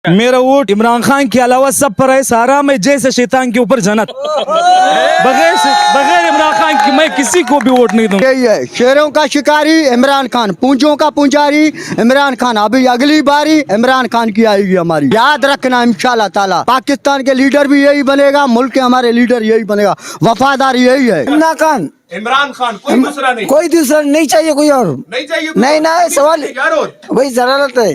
मेरा वोट इमरान खान के अलावा सब पर है सारा, मैं जैसे शैतान के ऊपर जन्नत। बगैर इमरान खान की मैं किसी को भी वोट नहीं दूंगा। यही है, शेरों का शिकारी इमरान खान, पूंजों का पुंजारी इमरान खान। अभी अगली बारी इमरान खान की आएगी हमारी, याद रखना इंशाल्लाह ताला। पाकिस्तान के लीडर भी यही बनेगा, मुल्क के हमारे लीडर यही बनेगा, वफादार यही है। इमरान खान कोई दूसरा नहीं, कोई दूसरा नहीं चाहिए, कोई और नहीं चाहिए। नहीं ना, सवाल यार भाई जलालत है,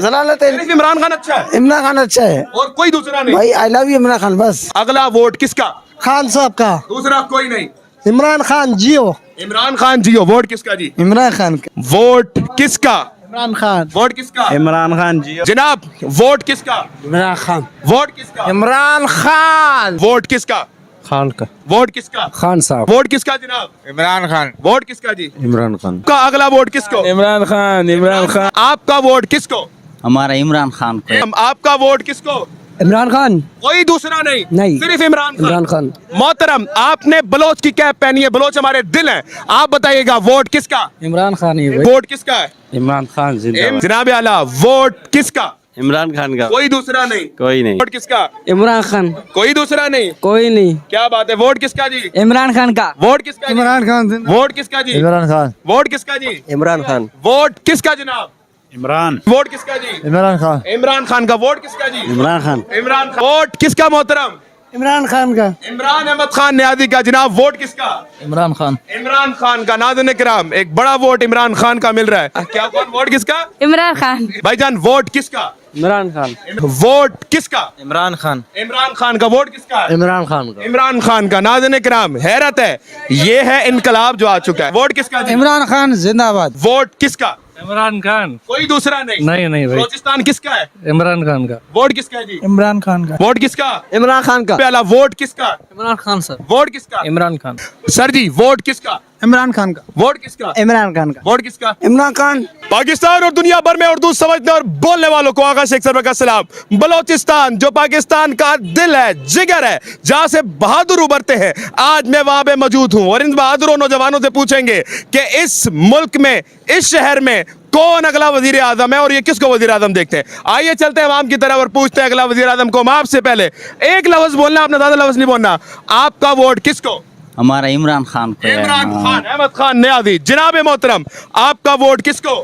जलालत है। सिर्फ इमरान खान अच्छा है, इमरान खान अच्छा है और कोई दूसरा नहीं। भाई। I love you Imran Khan. बस अगला वोट किसका? खान साहब का। दूसरा कोई नहीं। इमरान खान जियो। इमरान खान जियो। वोट किसका जी? इमरान खान का। वोट किसका? इमरान खान। वोट किसका? इमरान खान जी। जनाब वोट किसका? इमरान खान। वोट किसका? इमरान खान। वोट किसका? खान का। वोट किसका? खान साहब। वोट किसका जनाब? इमरान खान। वोट किसका जी? इमरान खान का अगला वोट किसको? इमरान खान। इमरान खान। आपका वोट किसको? हमारा इमरान खान को। आपका वोट किसको? इमरान खान। कोई दूसरा नहीं, नहीं। सिर्फ इमरान इमरान खान। मोहतरम, आपने बलोच की कैप पहनी है, बलोच हमारे दिल हैं। आप बताइएगा वोट किसका? इमरान खान ही वोट किसका है? इमरान खान जिंदाबाद। जनाब आला, वोट किसका? इमरान खान का। कोई दूसरा नहीं, कोई नहीं। वोट किसका? इमरान खान। कोई दूसरा नहीं। कोई नहीं। क्या बात है? वोट किसका जी? इमरान खान का। वोट किसका जी? इमरान खान। वोट किसका जी? इमरान खान। वोट किसका जी? इमरान खान। वोट किसका जनाब? इमरान। वोट किसका जी? इमरान खान। इमरान खान का। वोट किसका जी? इमरान खान। इमरान खान। वोट किसका मोहतरम? इमरान खान का। इमरान अहमद खान न्याजी का। जनाब वोट किसका? इमरान खान। इमरान खान का। नाज़रीन किराम, एक बड़ा वोट इमरान खान का मिल रहा है। क्या कौन? वोट किसका? इमरान खान। भाईजान वोट किसका? इमरान खान। वोट किसका? इमरान खान। इमरान खान का। वोट किसका है? इमरान खान का। इमरान खान का। नाज़रीन किराम, हैरत है, ये है इनकलाब जो आ चुका है। वोट किसका जी? इमरान खान जिंदाबाद। वोट किसका? इमरान खान। कोई दूसरा नहीं। नहीं भाई। बलोचिस्तान किसका है? इमरान खान का। वोट किसका है जी? इमरान खान का। वोट किसका? इमरान खान का। पहला वोट किसका? इमरान खान सर। वोट किसका? इमरान खान। सर जी वोट किसका? इमरान खान का। वोट किसका? इमरान खान का। वोट किसका? इमरान खान। पाकिस्तान और दुनिया भर में उर्दू समझने और बोलने वालों को आगा शेख सरवर का सलाम। बलोचिस्तान जो पाकिस्तान का दिल है, जिगर है, जहां से बहादुर उभरते हैं, आज मैं वहां पे मौजूद हूं और इन बहादुर नौजवानों से पूछेंगे कि इस मुल्क में, इस शहर में कौन अगला वजीर आजम है और ये किसको वजीर आजम देखते हैं। आइए चलते हैं अवाम की तरफ और पूछते हैं अगला वजीर आजम को। आपसे पहले एक लफ्ज बोलना, आपने ज्यादा लफ्ज नहीं बोलना। आपका वोट किसको? हमारा इमरान खान को। इमरान खान। अहमद खान न्याजी। जनाब मोहतरम, आपका वोट किसको?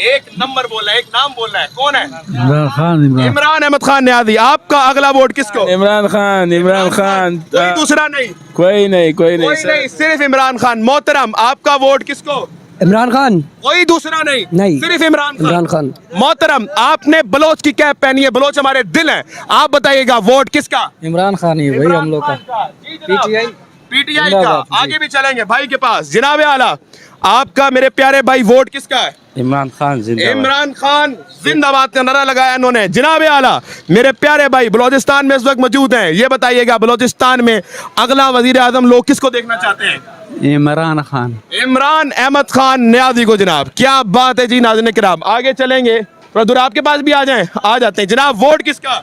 एक नंबर बोलना है, एक नाम बोलना है। कौन है? इमरान खान। इमरान अहमद खान न्याजी। आपका अगला वोट किसको? इमरान खान। इमरान खान। कोई दूसरा नहीं, कोई नहीं। कोई नहीं, सिर्फ इमरान खान। मोहतरम, आपका वोट किसको? इमरान खान। कोई दूसरा नहीं, नहीं। सिर्फ इमरान इमरान खान। मोहतरम, आपने बलोच की कैप पहनी है, बलोच हमारे दिल हैं। आप बताइएगा वोट किसका? इमरान खान ही भाई हम लोग का। पीटीआई। पीटीआई का। आगे भी चलेंगे भाई के पास। जनाब आला, आपका मेरे प्यारे भाई वोट किसका है? इमरान खान जिंदाबाद। इमरान खान जिंदाबाद का नारा लगाया इन्होंने। जनाब आला, मेरे प्यारे भाई बलोचिस्तान में इस वक्त मौजूद हैं, ये बताइएगा बलोचिस्तान में अगला वजीर आजम लोग किसको देखना चाहते हैं? इमरान खान। इमरान अहमद खान न्याजी को। जनाब क्या बात है जी। नाज़रीन किराम, आगे चलेंगे, थोड़ा दूर आपके पास भी आ जाएं। आ जाते हैं। जनाब वोट किसका?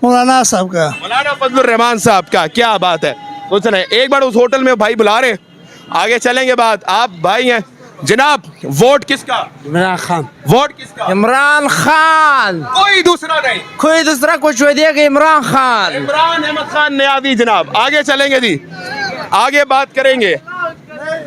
मौलाना साहब का। मौलाना फजलुर रहमान साहब का। क्या बात है। कुछ नहीं, एक बार उस होटल में भाई बुला रहे, आगे चलेंगे बात। आप भाई हैं। जनाब वोट किसका? इमरान खान। वोट किसका? इमरान खान। कोई दूसरा नहीं, कोई दूसरा कुछ देगा। इमरान खान। इमरान अहमद खान न्याजी। जनाब आगे चलेंगे जी, आगे बात करेंगे।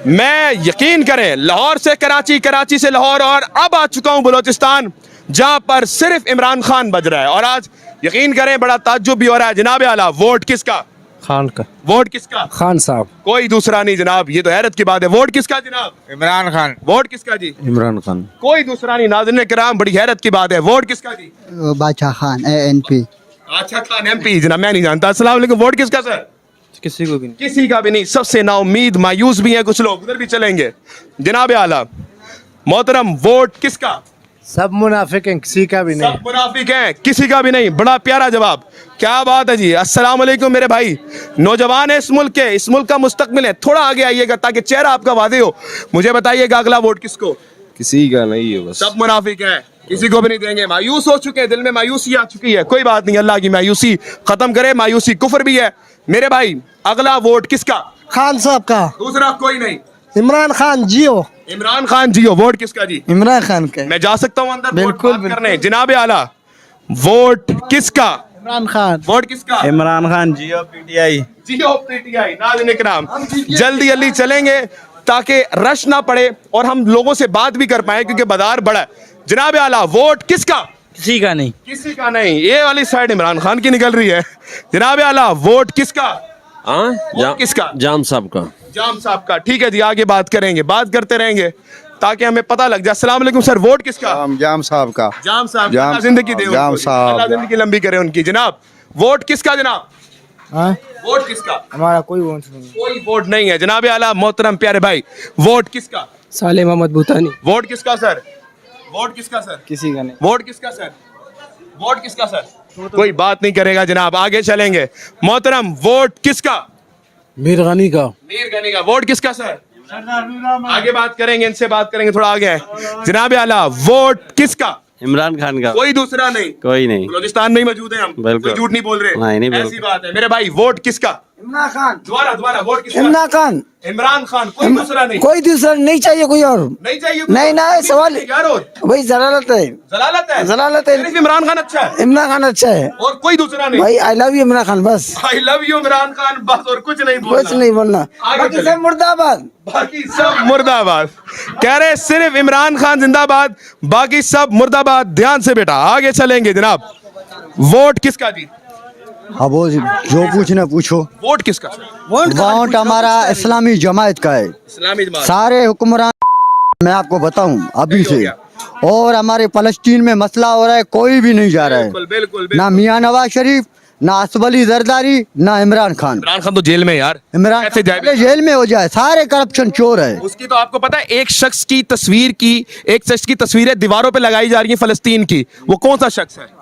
मैं यकीन करें, लाहौर से कराची, कराची से लाहौर और अब आ चुका हूं बलोचिस्तान, जहां पर सिर्फ इमरान खान बज रहा है और आज यकीन करें बड़ा ताज्जुब भी हो रहा है। जनाब आला, वोट किसका? खान का। वोट किसका? खान साहब। कोई दूसरा नहीं जनाब, ये तो हैरत की बात है। वोट किसका जनाब? इमरान खान। वोट किसका जी? इमरान खान। कोई दूसरा नहीं। नाज़रीन किराम, बड़ी हैरत की बात है। वोट किसका जी? बादशाह खान ANP। अच्छा खान MP। जनाब मैं नहीं जानता। अस्सलाम वालेकुम। वोट किसका सर? किसी को भी नहीं। किसी का भी नहीं। सबसे नाउम्मीद, मायूस भी हैं कुछ लोग, उधर भी चलेंगे। जनाब आला मोहतरम, वोट किसका? सब मुनाफिक हैं, किसी का भी नहीं। सब मुनाफिक हैं, किसी का भी नहीं। बड़ा प्यारा जवाब। क्या बात है जी। अस्सलाम वालेकुम मेरे भाई। नौजवान है इस मुल्क के, इस मुल्क का मुस्तकबिल है। थोड़ा आगे आइएगा ताकि चेहरा आपका वादे हो। मुझे बताइएगा अगला वोट किसको? किसी का नहीं है बस। सब मुनाफिक हैं, किसी को भी नहीं देंगे। मायूस हो चुके हैं, दिल में मायूसी आ चुकी है। कोई बात नहीं, अल्लाह की मायूसी खत्म करे। मायूसी कुफर भी है मेरे भाई। अगला वोट किसका? खान साहब का। दूसरा कोई नहीं। इमरान खान जियो। इमरान खान जी हो, वोट किसका जी? इमरान खान का मैं जा सकता हूँ अंदर बिल्कुल, वोट बात करने? जनाब आला, वोट किसका? इमरान खान वोट किसका? इमरान खान जियो पीटीआई। जियो पीटीआई। नाज़रीन इकराम, जल्दी जल्दी चलेंगे ताकि रश ना पड़े और हम लोगों से बात भी कर पाए क्योंकि बाजार बड़ा है। जनाब आला, वोट किसका? किसी का नहीं। किसी का नहीं। ये वाली साइड इमरान खान की निकल रही है। जनाब आला, वोट किसका? वोट किसका? जाम साहब का। जाम साहब का। ठीक है जी, आगे बात करेंगे, बात करते रहेंगे ताकि हमें पता लग जाए। अस्सलाम वालेकुम सर, वोट किसका? जाम साहब का। जाम साहब। जाम- अल्लाह जिंदगी दे जाम उनको। साहब। अल्लाह जिंदगी लंबी करे उनकी। जनाब, वोट किसका जनाब? वोट किसका? हमारा कोई वोट नहीं। कोई वोट नहीं है। जनाब आला मोहतरम प्यारे भाई, वोट किसका? साले मोहम्मद भूतानी। वोट किसका सर? वोट किसका सर? किसी का नहीं। वोट किसका सर? वोट किसका सर? कोई बात नहीं करेगा जनाब, आगे चलेंगे। मोहतरम, वोट किसका? मीर गनी का। मीर गनी का। वोट किसका सर? आगे बात करेंगे, इनसे बात करेंगे, थोड़ा आगे है। जनाब आला, वोट किसका? इमरान खान का। कोई दूसरा नहीं? कोई नहीं। बलोचिस्तान में ही मौजूद है हम, बिल्कुल। कोई झूठ नहीं बोल रहे। नहीं, ऐसी बिल्कुल। बात है मेरे भाई। वोट किसका? इमरान खान। दोबारा दोबारा, वोट किसका? इमरान खान। इमरान खान। कोई दूसरा नहीं? कोई दूसरा नहीं चाहिए, कोई और नहीं चाहिए? नहीं, नहीं, सवाल- यार और भाई जलालत है। जलालत है। जलालत है। सिर्फ इमरान खान अच्छा है इमरान खान अच्छा है और कोई दूसरा नहीं? भाई। I love you Imran Khan, बस I love you Imran Khan, बस और कुछ नहीं बोलना। कुछ नहीं बोलना। आगे बाकी चले। सब मुर्दाबाद। बाकी सब मुर्दाबाद। कह रहे सिर्फ इमरान खान जिंदाबाद, बाकी सब मुर्दाबाद। ध्यान से बेटा, आगे चलेंगे जनाब। वोट किसका जी? अब वो जो पूछना पूछो। वोट किसका? वोट हमारा इस्लामी जमात का है। इस्लामी जमात। सारे हुक्मरान मैं आपको बताऊं अभी हो से। गया। और हमारे फलस्तीन में मसला हो रहा है, कोई भी नहीं जा रहा है। बिल्कुल बिल्कुल ना मियां नवाज शरीफ, ना असफ अली जरदारी, ना इमरान खान। इमरान खान तो जेल में है यार। इमरान कैसे खान जाए? पहले जेल में हो जाए, सारे करप्शन चोर है। उसकी तो आपको पता है, एक शख्स की तस्वीरें दीवारों पे लगाई जा रही है फलस्तीन की। वो कौन सा शख्स है?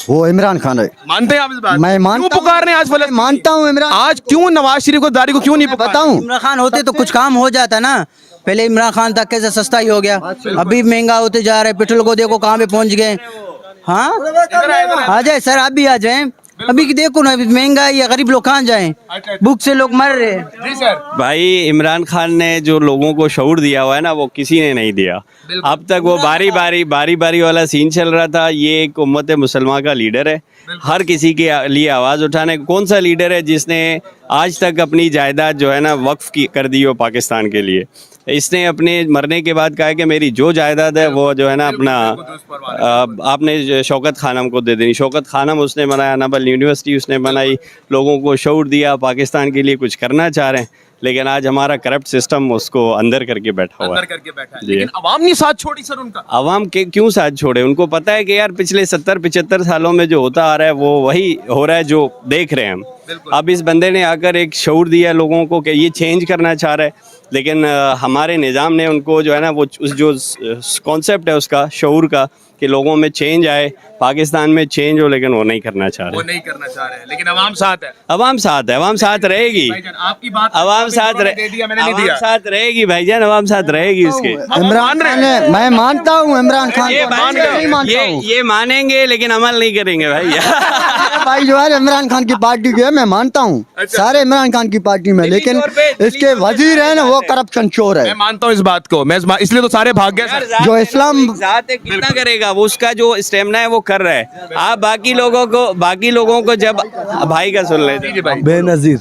वो इमरान खान है। मानते हैं आप इस बात? मैं मानता क्यों पुकार रहे हैं आज हूं, फलस्तीन? मानता हूं इमरान। आज क्यों नवाज शरीफ को दारी को क्यों नहीं पुकार? बताऊं इमरान खान होते तो कुछ काम हो जाता ना। पहले इमरान खान तक कैसे सस्ता ही हो गया, अभी महंगा होते जा रहा है। पेट्रोल को देखो कहाँ पे पहुंच गए। हाँ, आ जाए सर, आप भी आ जाए। अभी की देखो ना, अभी महंगा है, गरीब लोग कहाँ जाएं? भूख से लोग मर रहे हैं। जी सर। भाई इमरान खान ने जो लोगों को शऊर दिया हुआ है ना, वो किसी ने नहीं दिया। अब तक वो बारी बारी वाला सीन चल रहा था। ये एक उम्मत मुसलमान का लीडर है, हर किसी के लिए आवाज़ उठाने। कौन सा लीडर है जिसने आज तक अपनी जायदाद जो है ना वक्फ की कर दी हो पाकिस्तान के लिए? इसने अपने मरने के बाद कहा कि मेरी जो जायदाद है वो जो है ना अपना आपने शौकत खानम को दे देनी। शौकत खानम उसने बनाया, नबल यूनिवर्सिटी उसने बनाई, लोगों को शऊर दिया, पाकिस्तान के लिए कुछ करना चाह रहे हैं। लेकिन आज हमारा करप्ट सिस्टम उसको अंदर करके बैठा हुआ है। करके बैठा है। जी। लेकिन अवाम नहीं साथ छोड़ी सर उनका। आवाम के क्यों साथ छोड़े? उनको पता है कि यार पिछले 70-75 सालों में जो होता आ रहा है वो वही हो रहा है जो देख रहे हैं हम। अब इस बंदे ने आकर एक शऊर दिया लोगों को कि ये चेंज करना चाह रहा है। लेकिन हमारे निज़ाम ने उनको जो है ना वो उस जो कॉन्सेप्ट है उसका शऊर का कि लोगों में चेंज आए, पाकिस्तान में चेंज हो, लेकिन वो नहीं करना चाह वो रहे। नहीं करना चाह रहे हैं, लेकिन अवाम साथ है। अवाम साथ है, अवाम साथ रहेगी। भाईजान, आपकी बात अवाम साथ दे दिया, मैंने नहीं अवाम दिया। साथ रहेगी भाईजान, अवाम साथ रहेगी इसके। इमरान खान ने, मैं मानता हूँ इमरान खान ये को, मान नहीं मानता हूँ। ये मानेंगे लेकिन अमल नहीं करेंगे भाई। भाई जो है इमरान खान की पार्टी के, मैं मानता हूँ सारे इमरान खान की पार्टी में, लेकिन इसके वजीर है ना वो करप्शन चोर है। मैं मानता हूँ इस बात को, मैं इसलिए तो सारे भाग गए सर। जो इस्लाम जात है, कितना करेगा वो? उसका जो स्टेमिना है वो कर रहा है। आप बाकी लोगों को जब भाई का सुन लेते बेनजीर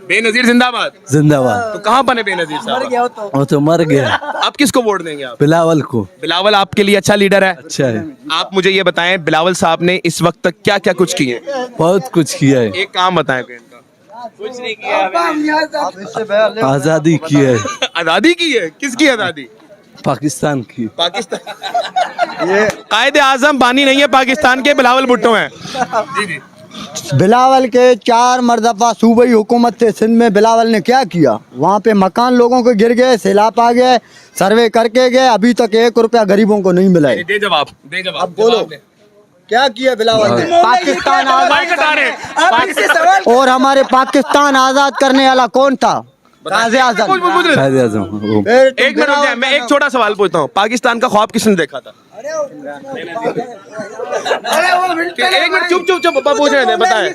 बेनजीर जिंदाबाद। जिंदाबाद। तो कहाँ बने बेनजीर साहब? वो तो मर गया। आप किसको वोट देंगे? आप बिलावल को। बिलावल आपके लिए अच्छा लीडर है? अच्छा है, आप मुझे ये बताएं, बिलावल साहब ने इस वक्त तक क्या क्या कुछ किए? बहुत कुछ किया है। एक काम बताएं कोई इनका। कुछ नहीं किया। आजादी की है, आजादी की है? किसकी आजादी? पाकिस्तान की। पाकिस्तान। ये कायदे आजम बानी नहीं है पाकिस्तान के, बिलावल भुट्टो हैं। जी जी। बिलावल के 4 मरदफा सूबाई हुकूमत थे सिंध में। बिलावल ने क्या किया? वहाँ पे मकान लोगों के गिर गए, सैलाब आ गए, सर्वे करके गए, अभी तक 1 रुपया गरीबों को नहीं मिला है। दे जवाब, दे जवाब। अब बोलो क्या किया बिलावल ने? पाकिस्तान भाई कटा रहे हैं। और हमारे पाकिस्तान आजाद करने वाला कौन था? काज़ी आज़म। पूछ रहे थे। कायदे आज़म, वो। एक मिनट रुक जाए, मैं एक छोटा सवाल पूछता हूँ। पाकिस्तान का ख्वाब किसने देखा था? एक मिनट चुप चुप चुप, पापा पूछ रहे थे, बताएं।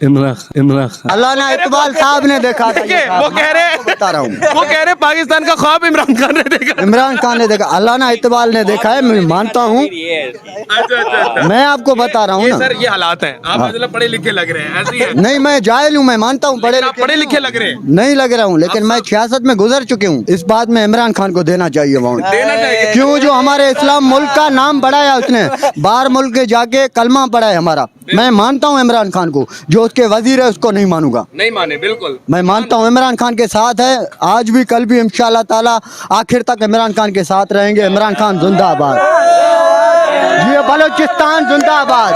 इमरान खान अल्लाह ने इकबाल साहब ने देखा था ये देखिए, ख्वाब। वो कह रहे हैं बता रहा हूँ वो कह रहे पाकिस्तान का ख्वाब इमरान खान ने देखा। इमरान खान ने देखा, अल्लाह ने इकबाल ने देखा है, मैं मानता हूँ। अच्छा। मैं आपको बता रहा हूँ ये ना। सर ये हालात हैं, आप मतलब पढ़े लिखे लग रहे हैं, ऐसी है। नहीं मैं जाहिल हूँ, मैं मानता हूँ लेकिन आप पढ़े लिखे लग रहे हैं। नहीं लग रहा हूँ, लेकिन मैं 66 में गुजर चुकी हूँ। इस बात में इमरान खान को देना चाहिए वोट। देना चाहिए। क्यों? जो हमारे इस्लाम मुल्क का नाम बढ़ाया उसने, बाहर मुल्क के जाके कलमा पढ़ा है हमारा। मैं मानता हूँ इमरान खान को, जो उसके वजीर है उसको नहीं मानूंगा। नहीं माने, बिल्कुल मैं मानता हूँ इमरान खान के साथ है, आज भी कल भी इंशाल्लाह ताला आखिर तक इमरान खान के साथ रहेंगे। इमरान खान जिंदाबाद, ये बलूचिस्तान जिंदाबाद,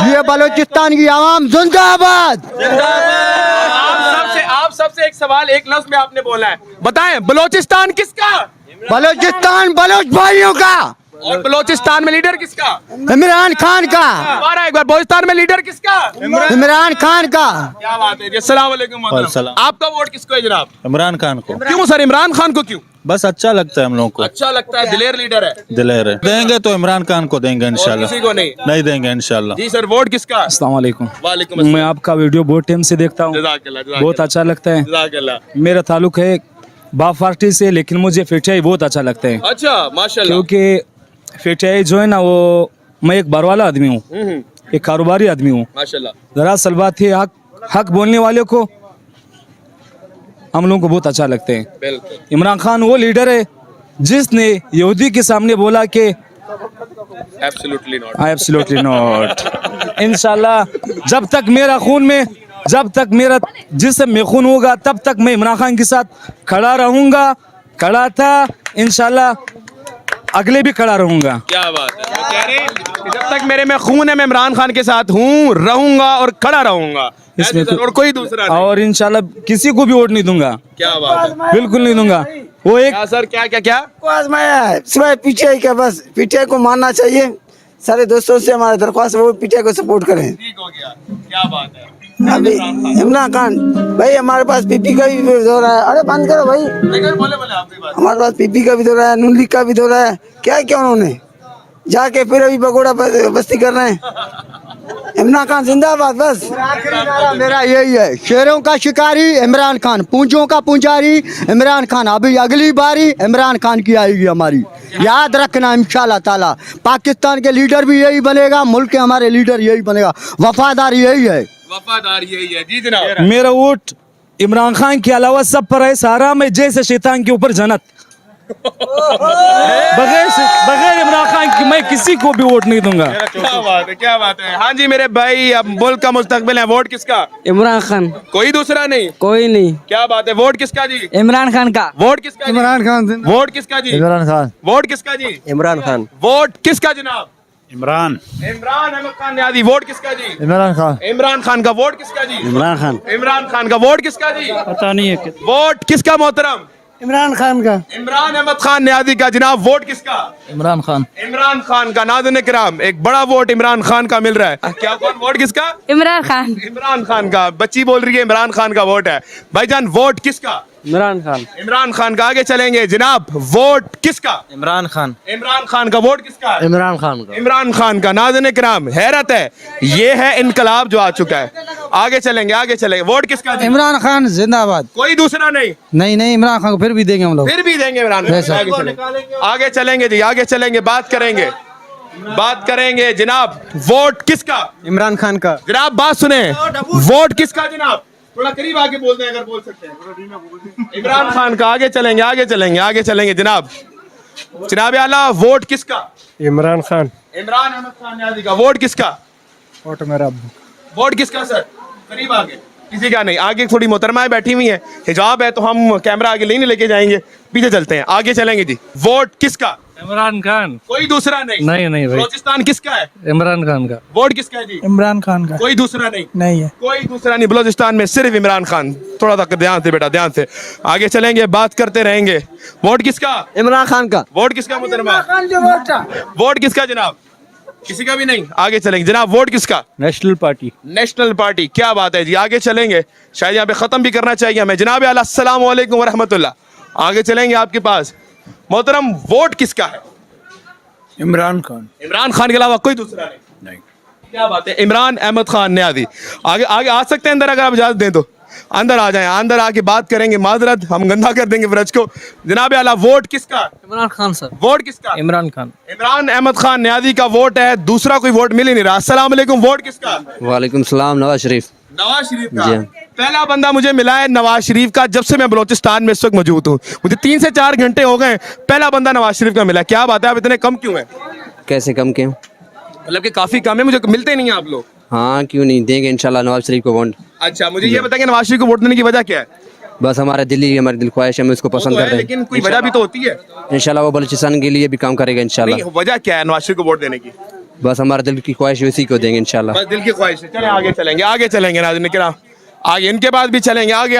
ये बलूचिस्तान की आवाम जिंदाबाद। आप सबसे एक सवाल एक लफ्ज में आपने बोला है, बताएं बलोचिस्तान किसका? बलूचिस्तान बलोच भाइयों का, और बलोचिस्तान में लीडर किसका? इमरान खान का, दोबारा एक बार, बलोचिस्तान में लीडर किसका? इमरान खान का। क्या बात है जी। अस्सलाम वालेकुम मोहतरम। आपका वोट किसको है जनाब? इमरान खान को। क्यों सर इमरान खान को क्यों? बस अच्छा लगता है हम लोगों को, अच्छा लगता है, दिलेर लीडर है। दिलेर है। देंगे तो इमरान खान को देंगे इंशाल्लाह, किसी को नहीं। नहीं देंगे इंशाल्लाह। जी सर, वोट किसका? अस्सलाम वालेकुम। वालेकुम अस्सलाम। मैं आपका वीडियो बहुत टाइम से देखता हूँ, जज़ाकल्लाह, जज़ाकल्लाह। बहुत अच्छा लगता है। जज़ाकल्लाह। मेरा ताल्लुक है बाप पार्टी से, लेकिन मुझे फिटाई बहुत अच्छा लगता है, अच्छा माशाल्लाह। क्योंकि फिटाई जो है ना वो, मैं एक बार वाला आदमी हूँ, एक कारोबारी आदमी हूँ। माशाल्लाह। दरअसल बात है हक बोलने वाले को हम लोगों को बहुत अच्छा लगते हैं। बिल्कुल। इमरान खान वो लीडर है जिसने यहूदी के सामने बोला कि एब्सोल्युटली नॉट। Absolutely not. इंशाल्लाह जब तक मेरा खून में, जब तक मेरा जिस्म में खून होगा, तब तक मैं इमरान खान के साथ खड़ा रहूंगा। खड़ा था, इंशाल्लाह अगले भी खड़ा रहूंगा। क्या बात है। वो कह रहे हैं कि जब तक मेरे में खून है मैं इमरान खान के साथ हूँ, रहूंगा और खड़ा रहूंगा। इसमें ऐसे सर, और कोई दूसरा नहीं। और इंशाल्लाह किसी को भी वोट नहीं दूंगा, क्या बात है। बिल्कुल नहीं दूंगा। वो एक क्या सर, क्या क्या क्या? को आजमाया है सिवाय पीटीआई का, बस पीटीआई को मानना चाहिए। सारे दोस्तों से हमारा दरख्वास्त है वो पीटीआई को सपोर्ट करें। ठीक हो गया। क्या बात है। अभी इमरान खान भाई, हमारे पास पीपी का भी दौरा है। अरे बंद करो भाई, लेकिन बोले बोले आपकी बात। हमारे पास पीपी का भी दौरा है, नून लीग का भी दौरा है। क्या क्या उन्होंने जाके फिर अभी पकौड़ा बस्ती कर रहे हैं। इमरान खान जिंदाबाद। बस मेरा यही है, शेरों का शिकारी इमरान खान, पूंछों का पुजारी इमरान खान। अभी अगली बारी इमरान खान की आएगी हमारी, याद रखना इंशाल्लाह ताला। पाकिस्तान के लीडर भी यही बनेगा, मुल्क के हमारे लीडर यही बनेगा। वफादार यही है, वफादार यही है। जी जनाब। मेरा वोट इमरान खान के अलावा सब पर है। सारा में जैसे शैतान के ऊपर जन्नत। बगैर इमरान खान की मैं किसी को भी वोट नहीं दूंगा। क्या बात है, क्या बात है। हाँ जी मेरे भाई, अब मुल्क का मुस्तकबिल है, वोट किसका? इमरान खान, कोई दूसरा नहीं। कोई नहीं। क्या बात है। वोट किसका जी? इमरान खान का। वोट किसका? इमरान खान। वोट किसका जी? इमरान खान। वोट किसका जी? इमरान खान। वोट किसका जनाब? इमरान इमरान अहमद खान न्याजी। वोट किसका जी? इमरान खान। इमरान खान का वोट किसका जी? इमरान खान। इमरान खान का वोट किसका जी? पता नहीं है। वोट किसका मोहतरम? इमरान खान का। इमरान अहमद खान न्याजी का। जनाब वोट किसका? इमरान खान। इमरान खान का। नाज़रीन किराम, एक बड़ा वोट इमरान खान का मिल रहा है। क्या कौन? वोट किसका? इमरान खान। इमरान खान का। बच्ची बोल रही है इमरान खान का वोट है। भाईजान वोट किसका? इमरान खान। इमरान खान का। आगे चलेंगे जनाब, वोट किसका? इमरान खान। इमरान खान का। वोट किसका? इमरान खान का। इमरान खान का। नाज़रीन किराम, हैरत है, ये है इनकलाब जो आ चुका है। आगे चलेंगे, आगे चलेंगे। वोट किसका जी? इमरान खान जिंदाबाद। कोई दूसरा नहीं। नहीं नहीं, इमरान खान को फिर भी देंगे हम लोग। फिर भी देंगे इमरान खान को। आगे चलेंगे, आगे चलेंगे जी, आगे चलेंगे, बात करेंगे, बात करेंगे जनाब। वोट किसका? इमरान खान का। जनाब बात सुने, वोट किसका जनाब? थोड़ा करीब आके बोलते हैं अगर बोल सकते हैं। इमरान खान का। आगे चलेंगे, आगे चलेंगे, आगे चलेंगे जनाब। जनाब आला, वोट किसका? इमरान खान। इमरान अहमद खान न्याजी का। वोट किसका? वोट मेरा। वोट किसका सर? करीब आगे, किसी का नहीं। आगे थोड़ी मोहतरमाएं बैठी हुई हैं, हिजाब है तो हम कैमरा आगे नहीं लेके जाएंगे, पीछे चलते हैं। आगे चलेंगे जी। वोट किसका? इमरान खान। कोई दूसरा नहीं। नहीं नहीं भाई, बलोचिस्तान किसका है? इमरान खान का। वोट किसका है जी? इमरान खान का। कोई दूसरा नहीं। नहीं है। कोई दूसरा नहीं। बलोचिस्तान में सिर्फ इमरान खान। थोड़ा सा ध्यान से बेटा, ध्यान से। आगे चलेंगे, बात करते रहेंगे। वोट किसका? इमरान खान का। वोट किसका मोहतरमा? वोट किसका जनाब? किसी का भी नहीं। आगे चलेंगे जनाब। वोट किसका? National party. National party. क्या बात है जी। आगे चलेंगे, शायद यहाँ पे खत्म भी करना चाहिए हमें। जनाब आला, अस्सलाम वालेकुम व रहमतुल्लाह। आगे चलेंगे आपके पास। मोहतरम, वोट किसका है? इमरान खान। इमरान खान के अलावा कोई दूसरा नहीं। क्या बात है। इमरान अहमद खान न्याजी आगे आगे आ सकते हैं अंदर, अगर आप इजाजत दें तो अंदर आ जाएं, अंदर आके बात करेंगे। माजरत हम गंदा कर देंगे ब्रज को। जनाब आला, वोट किसका? इमरान खान सर। वोट किसका? इमरान खान। इमरान अहमद खान न्याजी का वोट है, दूसरा कोई वोट मिल ही नहीं रहा। अस्सलाम वालेकुम, वोट किसका? वालेकुम सलाम, नवाज शरीफ। नवाज शरीफ का। पहला बंदा मुझे मिला है नवाज शरीफ का, जब से मैं बलोचिस्तान में इस वक्त मौजूद हूँ। मुझे 3 से 4 घंटे हो गए, पहला बंदा नवाज शरीफ का मिला। क्या बात है, आप इतने कम क्यों हैं? कैसे कम क्यों? मतलब कि काफी कम है, मुझे मिलते नहीं है आप लोग। हाँ क्यों नहीं, देंगे इंशाल्लाह नवाज शरीफ को वोट। अच्छा, मुझे ये बताएंगे नवाज शरीफ को वोट देने की वजह क्या है? बस हमारा हमारी दिल ख्वाहिश है, हम उसको पसंद तो है, करते हैं। लेकिन कोई वजह भी तो होती है। इंशाल्लाह वो बलूचिस्तान के लिए भी काम करेगा इंशाल्लाह। नहीं, वजह क्या है नवाज शरीफ को वोट देने की? बस हमारा दिल की ख्वाहिश है, उसी को देंगे इंशाल्लाह। बस दिल की ख्वाहिश है। चले आगे चलेंगे नाज़रीन किराम, आगे इनके बाद भी चलेंगे, आगे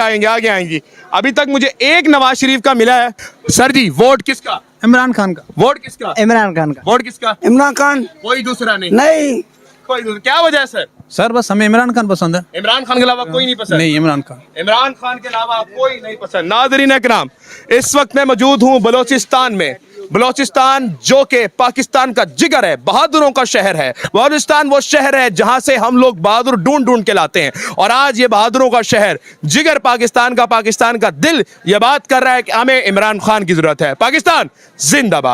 आएंगे। अभी तक मुझे एक नवाज शरीफ का मिला है। सर जी, वोट किसका? इमरान खान का। वोट किसका? इमरान खान का। वोट किसका? इमरान खान। कोई दूसरा नहीं? नहीं, कोई दूसरा। क्या वजह है सर? सर बस हमें इमरान खान पसंद है। इमरान खान के अलावा कोई नहीं पसंद? नहीं, इमरान खान। इमरान खान के अलावा कोई नहीं पसंद। नाज़रीन किराम, इस वक्त मैं मौजूद हूँ बलोचिस्तान में। बलोचिस्तान जो कि पाकिस्तान का जिगर है, बहादुरों का शहर है। बलोचिस्तान वो शहर है जहां से हम लोग बहादुर ढूंढ के लाते हैं, और आज ये बहादुरों का शहर, जिगर पाकिस्तान का दिल, ये बात कर रहा है कि हमें इमरान खान की जरूरत है। पाकिस्तान जिंदाबाद।